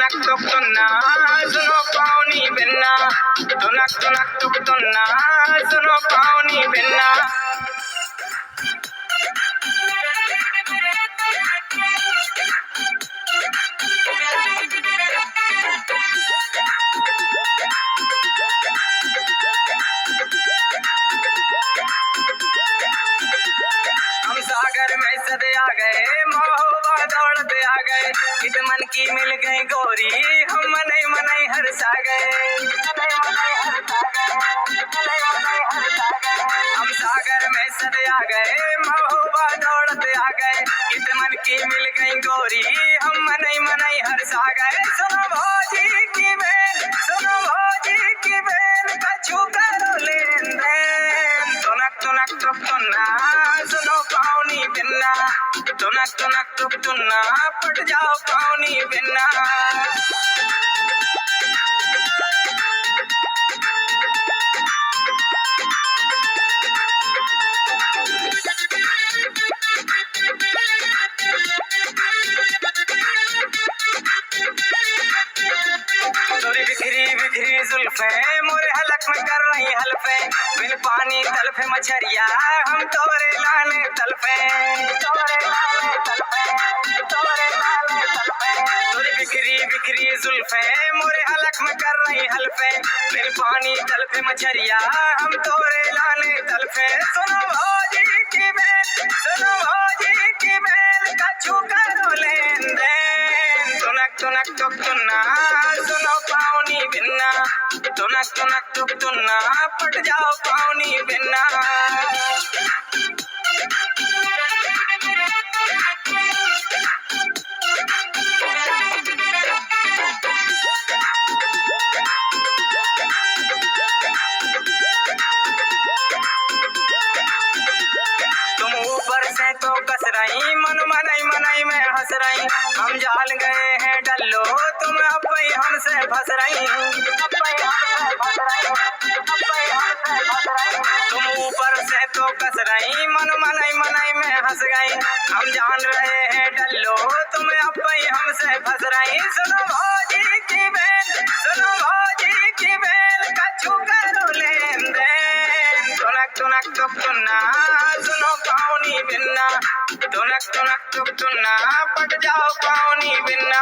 तुनक तुक तुन्ना सुनो पाऊनी बिन्ना तुनक तुनक तुक तुन्ना सुनो पाऊनी बिन्ना हम सागर में सदे आ गए महोबा दौड़ते आ गए इत मन की मिल गई गोरी हम मनई मनई हरसा गए हम सागर में सदे आ गए महोबा दौड़ते आ गए इत मन की मिल गई गोरी हम मनई मनई हरसा गए सुनो भौजी की बेन कछु करो लेन देन तुनक तुनक तुक तुन्ना सुनो पाऊनी बिन्ना तुनक तुनक तुक तुन्ना पट जाओ पाऊनी बिन्ना तोरी बिखरी बिखरी जुल्फे मोरे हलक में कर रही हल्फे बिन पानी तलफे मछरिया हम तोरे लाने तलफे तोरी बिखरी बिखरी जुल्फे मोरे हलक में कर रही हल्फे बिन पानी तलफे मछरिया हम तोरे लाने तलफे सुनो भौजी की बेन कछु करो लेन देन तुनक तुनक तुक तुन्ना सुनो पाऊनी बिन्ना तुनक तुनक तुक तुन्ना पट जाओ पाऊनी बिन्ना तुम ऊपर से तो कस रही मन मनई मनई में हंस रही हम जान गए हैं डल्लो तुम अब ही हमसे फंस रही तुम ऊपर से तो कस रही मन मनई मनई में हंस गई हम जान रहे हैं डल्लो तुम अब ही हमसे फंस रही सुनो भौजी की बेन कछु करो लेन देन तुनक तुनक तुक तुन्ना सुनो पाऊनी बिन्ना तुनक तुनक तुक तुन्ना पट जाओ पाऊनी बिन्ना